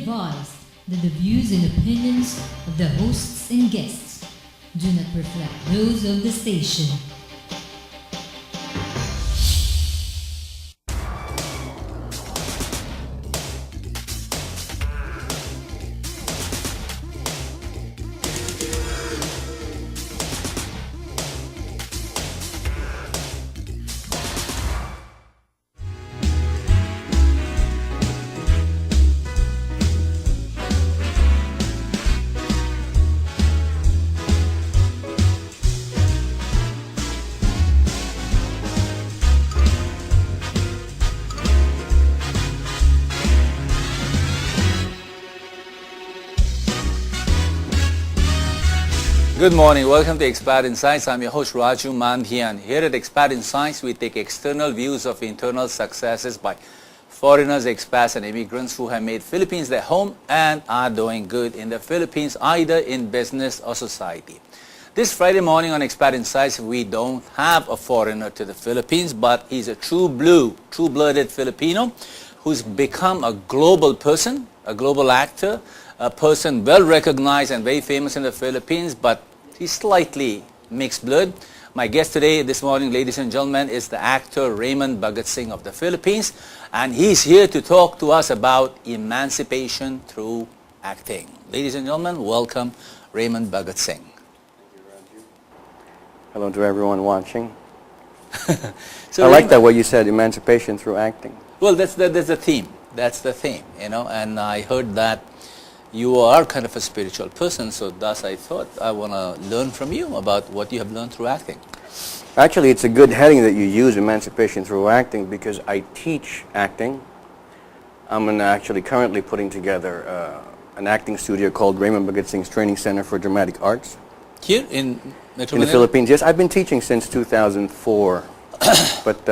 advised that the views and opinions of the hosts and guests do not reflect those of the station. Good morning. Welcome to ExPat InSights. I'm your host Raju Mandhyan. Here at ExPat InSights, we take external views of internal successes by foreigners, expats, and immigrants who have made Philippines their home and are doing good in the Philippines, either in business or society. This Friday morning on ExPat InSights, we don't have a foreigner to the Philippines, but he's a true-blooded Filipino who's become a global person, a global actor, a person well recognized and very famous in the Philippines, but he's slightly mixed blood. My guest today, this morning, ladies and gentlemen, is the actor Raymond Bagatsing of the Philippines, and he's here to talk to us about emancipation through acting. Ladies and gentlemen, welcome Raymond Bagatsing. Thank you, Raju. Hello to everyone watching. So I like that what you said, emancipation through acting. Well, that's the theme. That's the theme, you know, and I heard that you are kind of a spiritual person, so thus I thought I want to learn from you about what you have learned through acting. Actually, it's a good heading that you use, emancipation through acting, because I teach acting. I'm actually currently putting together an acting studio called Raymond Bagatsing's Training Center for Dramatic Arts. Here in Metro In the Manila? Philippines, yes. I've been teaching since 2004, but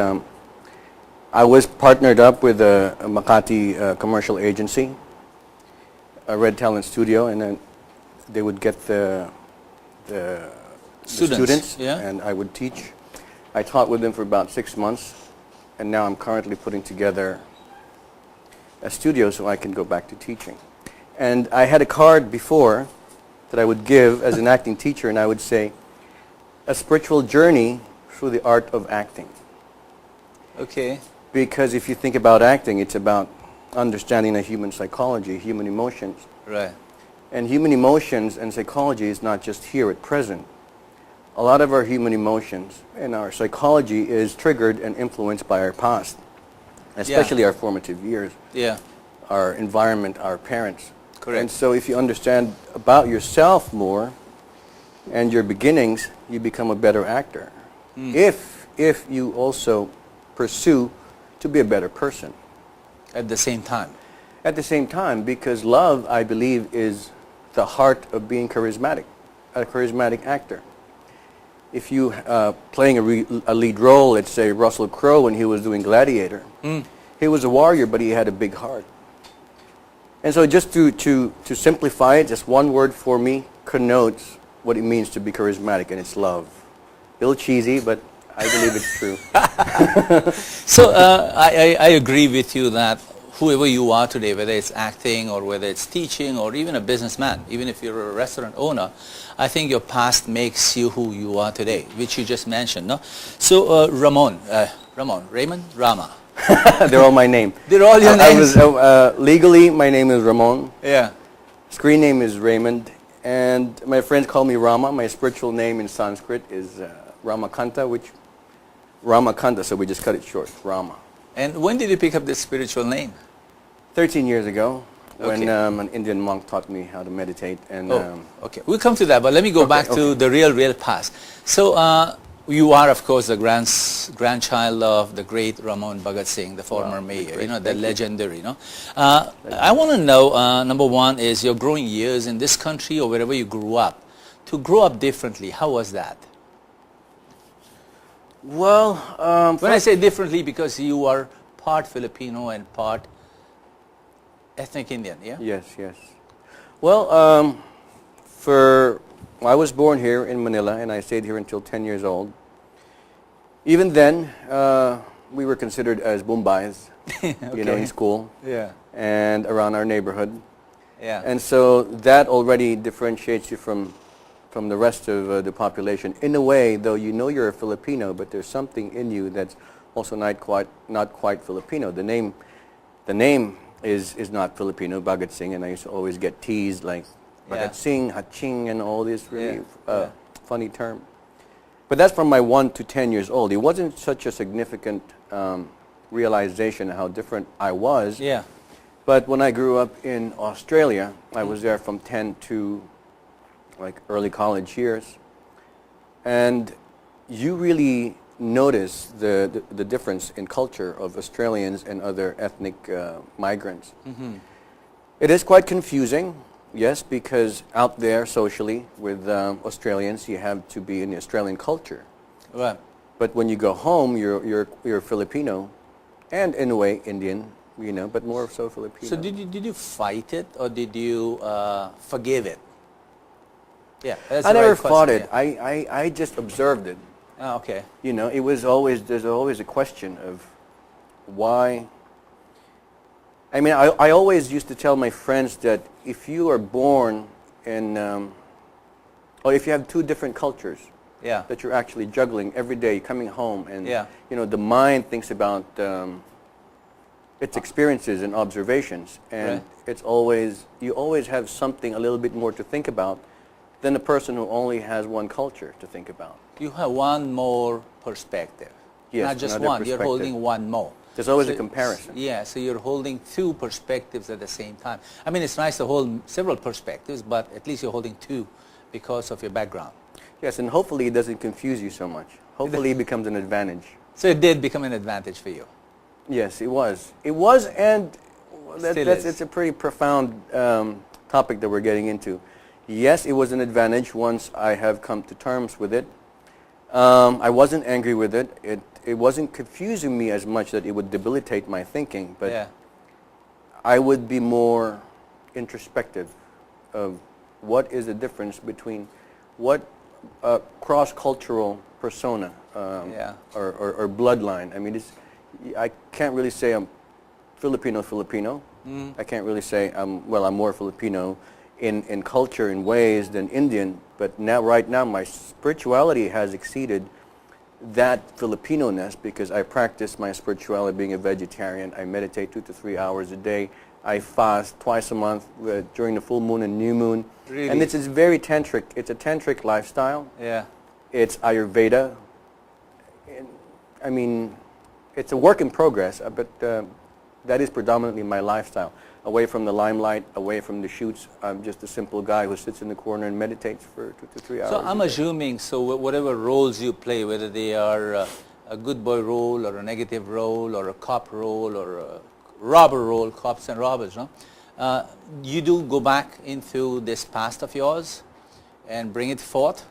I was partnered up with a Makati commercial agency, a Red Talent Studio, and then they would get the students yeah. and I would teach. I taught with them for about 6 months, and now I'm currently putting together a studio so I can go back to teaching. And I had a card before that I would give as an acting teacher, and I would say, a spiritual journey through the art of acting. Okay. Because if you think about acting, it's about understanding the human psychology, human emotions. Right. And human emotions and psychology is not just here at present. A lot of our human emotions and our psychology is triggered and influenced by our past, especially our formative years, our environment, our parents. Correct. And so if you understand about yourself more and your beginnings, you become a better actor. If you also pursue to be a better person. At the same time. At the same time, because love, I believe, is the heart of being charismatic, a charismatic actor. If you playing a lead role, let's say Russell Crowe when he was doing Gladiator, he was a warrior, but he had a big heart. And so just to simplify it, just one word for me connotes what it means to be charismatic, and it's love. A little cheesy, but I believe it's true. So I agree with you that whoever you are today, whether it's acting or whether it's teaching or even a businessman, even if you're a restaurant owner, I think your past makes you who you are today, which you just mentioned, no? So Raymond, Rama. They're all my name. They're all your names? Legally, my name is Ramon. Yeah. Screen name is Raymond. And my friends call me Rama. My spiritual name in Sanskrit is Ramakanta, so we just cut it short, Rama. And when did you pick up this spiritual name? 13 years ago, when Okay. an Indian monk taught me how to meditate. And Okay, we'll come to that, but let me go back to the real past. So you are, of course, the grandchild of the great Raymond Bagatsing, the former mayor, you know, the legendary, you know. I want to know, number one, is your growing years in this country or wherever you grew up. To grow up differently, how was that? Well, when I say differently, because you are part Filipino and part ethnic Indian, yeah? Yes. Well, I was born here in Manila, and I stayed here until 10 years old. Even then, we were considered as Bombais, Okay. in school Yeah. and around our neighborhood. Yeah. And so that already differentiates you from the rest of the population. In a way, though, you know you're a Filipino, but there's something in you that's also not quite Filipino. The name is not Filipino, Bagatsing, and I used to always get teased like Bagatsing, Haching, and all this really funny term. But that's from my 1 to 10 years old. It wasn't such a significant realization of how different I was. Yeah. But when I grew up in Australia, I was there from 10 to like early college years, and you really notice the difference in culture of Australians and other ethnic migrants. Mm-hmm. It is quite confusing, yes, because out there socially with Australians, you have to be in the Australian culture. Right. But when you go home, you're Filipino, and in a way Indian, you know, but more so Filipino. So did you fight it, or did you forgive it? Yeah, that's I the never right fought question, it. I just observed it. Ah, okay. You know, there's always a question of why. I mean, I always used to tell my friends that if you are born in, or if you have two different cultures, Yeah. that you're actually juggling every day, coming home, and Yeah. you know, the mind thinks about its experiences and observations, and Right. you always have something a little bit more to think about than a person who only has one culture to think about. You have one more perspective. Yes, Not just another one. You're perspective. holding one more. There's always So- a comparison. Yeah, so you're holding two perspectives at the same time. I mean, it's nice to hold several perspectives, but at least you're holding two because of your background. Yes, and hopefully it doesn't confuse you so much. Hopefully it becomes an advantage. So it did become an advantage for you. Yes, it was. It was, and Still is. it's a pretty profound topic that we're getting into. Yes, it was an advantage once I have come to terms with it. I wasn't angry with it. It wasn't confusing me as much that it would debilitate my thinking, but Yeah. I would be more introspective of what is the difference between what cross-cultural persona Yeah. or bloodline. I mean, I can't really say I'm Filipino. I can't really say I'm more Filipino in culture in ways than Indian, but right now my spirituality has exceeded that Filipino-ness because I practice my spirituality being a vegetarian. I meditate 2 to 3 hours a day. I fast twice a month during the full moon and new moon. Really? And it's very tantric. It's a tantric lifestyle. Yeah. It's Ayurveda. I mean, it's a work in progress, but that is predominantly my lifestyle. Away from the limelight, away from the shoots, I'm just a simple guy who sits in the corner and meditates for 2 to 3 hours. So I'm a day. assuming, whatever roles you play, whether they are a good boy role or a negative role or a cop role or a robber role, cops and robbers, no? You do go back into this past of yours and bring it forth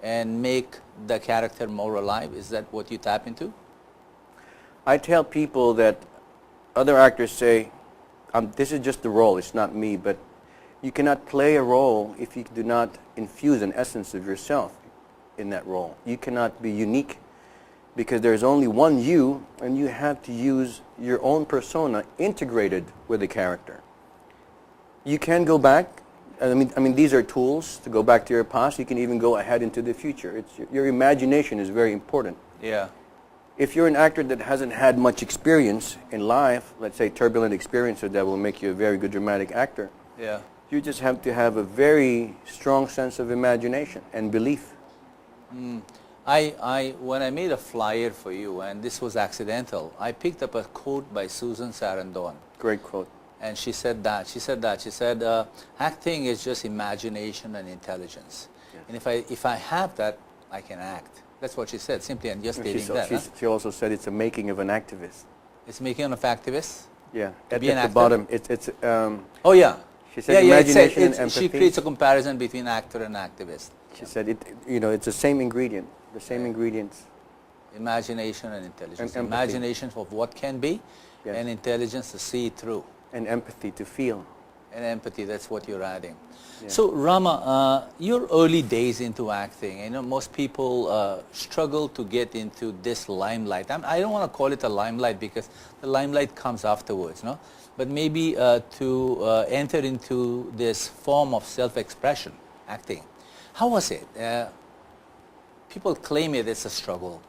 and make the character more alive. Is that what you tap into? I tell people that other actors say, this is just the role, it's not me, but you cannot play a role if you do not infuse an essence of yourself in that role. You cannot be unique because there's only one you, and you have to use your own persona integrated with the character. You can go back. I mean, these are tools to go back to your past. You can even go ahead into the future. Your imagination is very important. Yeah. If you're an actor that hasn't had much experience in life, let's say turbulent experiences that will make you a very good dramatic actor, Yeah. you just have to have a very strong sense of imagination and belief. When I made a flyer for you, and this was accidental, I picked up a quote by Susan Sarandon. Great quote. And she said, acting is just imagination and intelligence. Yes. And if I have that, I can act. That's what she said, simply and just stating that. Huh? She also said it's a making of an activist. It's making of activists. Yeah. To At be an the actor? bottom, Oh yeah. She said imagination and She empathy. creates a comparison between actor and activist. She said it's the same ingredient, the same ingredients. Imagination and intelligence. And empathy. Imagination of what can be, Yes. and intelligence to see it through. And empathy to feel. And empathy, that's what you're adding. Yeah. So Rama, your early days into acting, most people struggle to get into this limelight. I don't want to call it a limelight because the limelight comes afterwards, no? But maybe to enter into this form of self-expression, acting. How was it? People claim it's a struggle.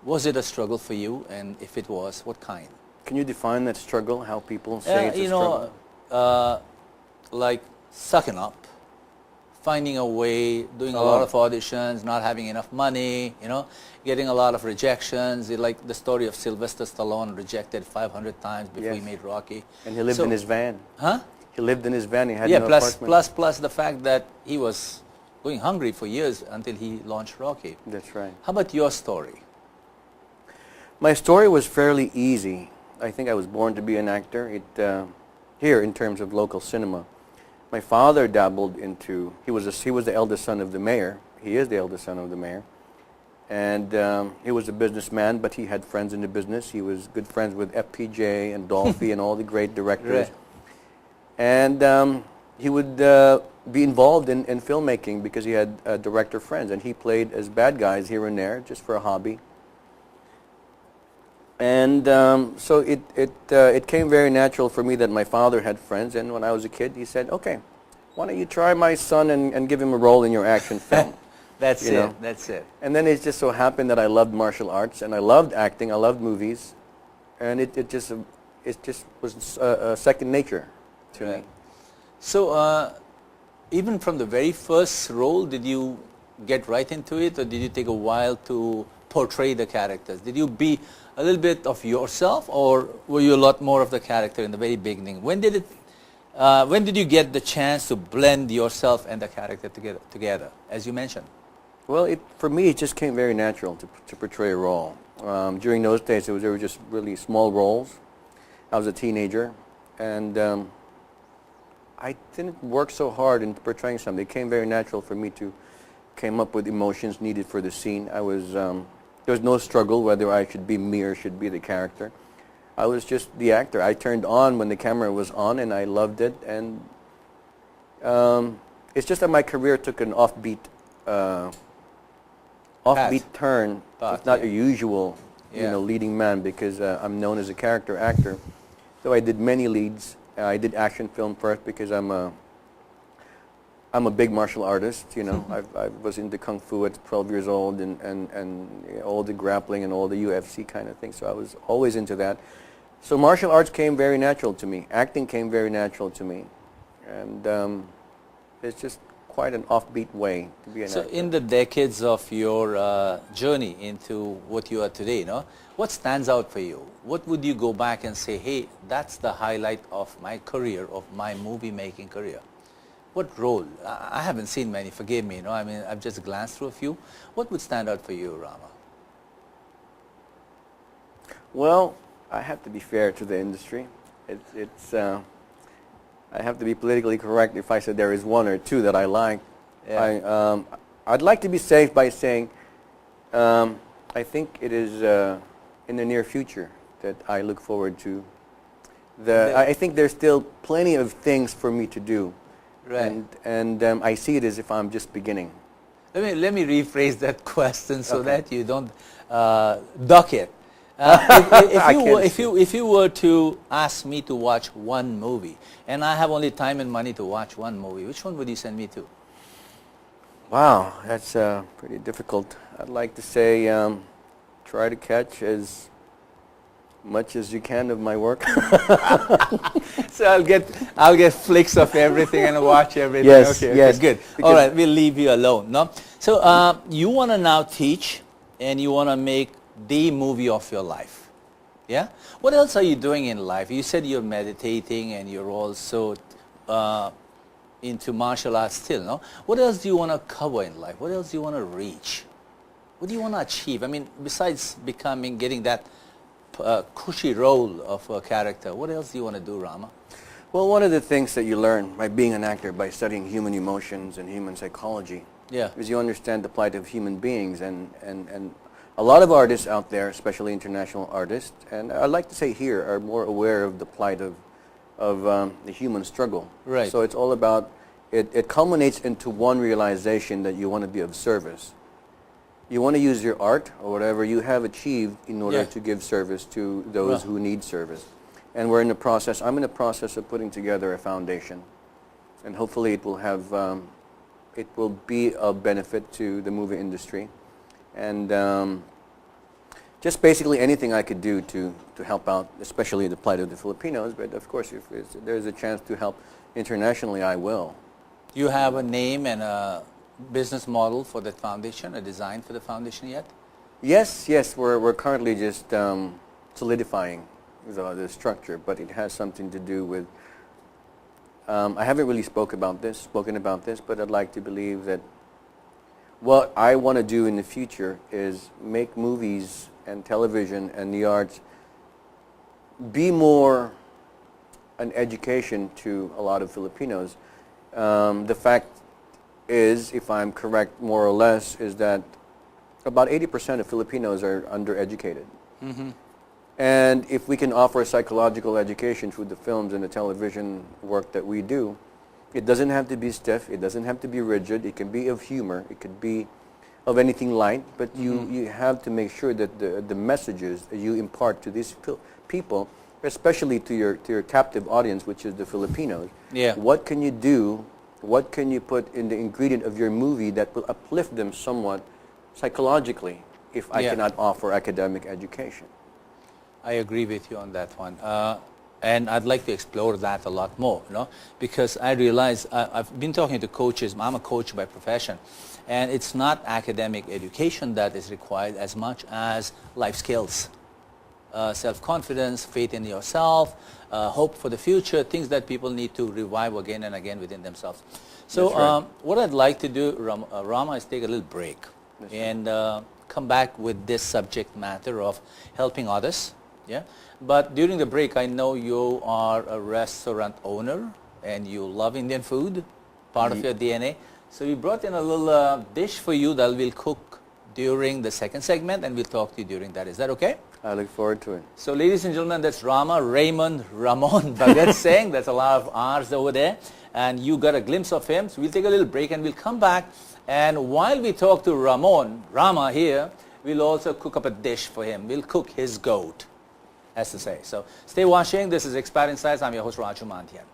Was it a struggle for you? And if it was, what kind? Can you define that struggle, how people say it's a struggle? Like sucking up, finding a way, doing a lot of auditions, not having enough money, getting a lot of rejections. Like the story of Sylvester Stallone, rejected 500 times before he made Rocky. And he lived in his van. Huh? He lived in his van. He had no apartment. Plus the fact that he was going hungry for years until he launched Rocky. That's right. How about your story? My story was fairly easy. I think I was born to be an actor. Here, in terms of local cinema, my father dabbled into. He was the eldest son of the mayor. He is the eldest son of the mayor, and he was a businessman. But he had friends in the business. He was good friends with FPJ and Dolphy and all the great directors. Right. And he would be involved in filmmaking because he had director friends, and he played as bad guys here and there just for a hobby. And so it came very natural for me that my father had friends, and when I was a kid, he said, "Okay, why don't you try my son and give him a role in your action film?" That's it. And then it just so happened that I loved martial arts, and I loved acting, I loved movies, and it just was second nature to me. So even from the very first role, did you get right into it, or did you take a while to portray the characters? Did you be a little bit of yourself, or were you a lot more of the character in the very beginning? When did you get the chance to blend yourself and the character together, as you mentioned? Well, for me, it just came very natural to portray a role. During those days, they were just really small roles. I was a teenager, and I didn't work so hard in portraying something. It came very natural for me to come up with emotions needed for the scene. There was no struggle whether I should be me or should be the character. I was just the actor. I turned on when the camera was on, and I loved it. And it's just that my career took an offbeat turn. It's not a usual, leading man, because I'm known as a character actor. So I did many leads. I did action film first because I'm a big martial artist. I was into kung fu at 12 years old, and all the grappling and all the UFC kind of thing. So I was always into that. So martial arts came very natural to me. Acting came very natural to me, and it's just quite an offbeat way to be an actor. So in the decades of your journey into what you are today, what stands out for you? What would you go back and say, hey, that's the highlight of my career, of my movie-making career? What role? I haven't seen many, forgive me, I've just glanced through a few. What would stand out for you, Rama? Well, I have to be fair to the industry. I have to be politically correct if I said there is one or two that I like. Yeah. I'd like to be safe by saying I think it is in the near future that I look forward to. I think there's still plenty of things for me to do. Right. And I see it as if I'm just beginning. Let me rephrase that question so that you don't duck it. If you were to ask me to watch one movie, and I have only time and money to watch one movie, which one would you send me to? Wow, that's pretty difficult. I'd like to say try to catch as much as you can of my work. So I'll get flicks of everything and watch everything. Yes, okay, yes. Good. All right, we'll leave you alone. No. So you want to now teach, and you want to make the movie of your life. Yeah. What else are you doing in life? You said you're meditating, and you're also into martial arts still. No. What else do you want to cover in life? What else do you want to reach? What do you want to achieve? I mean, besides getting that cushy role of a character, what else do you want to do, Rama? Well, one of the things that you learn by being an actor, by studying human emotions and human psychology, is you understand the plight of human beings, and a lot of artists out there, especially international artists, and I'd like to say here, are more aware of the plight of of the human struggle. Right. So it's all about, it culminates into one realization that you want to be of service. You want to use your art or whatever you have achieved in order Yeah. to give service to those Well. who need service. And we're in the process, I'm in the process of putting together a foundation. And hopefully it will have, it will be of benefit to the movie industry. And just basically anything I could do to help out, especially the plight of the Filipinos. But of course, if there's a chance to help internationally, I will. You have a name and a business model for that foundation, a design for the foundation yet? Yes, we're currently just solidifying the structure, but it has something to do with, I haven't really spoken about this, but I'd like to believe that what I want to do in the future is make movies and television and the arts be more an education to a lot of Filipinos. The fact is, if I'm correct more or less, is that about 80% of Filipinos are undereducated. Mm-hmm. And if we can offer psychological education through the films and the television work that we do, it doesn't have to be stiff, it doesn't have to be rigid, it can be of humor, it could be of anything light, but you have to make sure that the messages that you impart to these people, especially to your captive audience, which is the Filipinos, Yeah. what can you do, what can you put in the ingredient of your movie that will uplift them somewhat psychologically if I Yeah. cannot offer academic education? I agree with you on that one. And I'd like to explore that a lot more, because I realize I've been talking to coaches. I'm a coach by profession, and it's not academic education that is required as much as life skills, self-confidence, faith in yourself, hope for the future, things that people need to revive again and again within themselves. So That's right. what I'd like to do, Rama, is take a little break That's and come back with this subject matter of helping others. Yeah, but during the break, I know you are a restaurant owner and you love Indian food, part of your DNA. So we brought in a little dish for you that we'll cook during the second segment, and we'll talk to you during that. Is that okay? I look forward to it. So ladies and gentlemen, that's Raymond Bagatsing. That's a lot of R's over there. And you got a glimpse of him. So we'll take a little break and we'll come back. And while we talk to Rama here, we'll also cook up a dish for him. We'll cook his goat, as to say. So stay watching. This is ExPat InSights. I'm your host, Raju Mandhyan.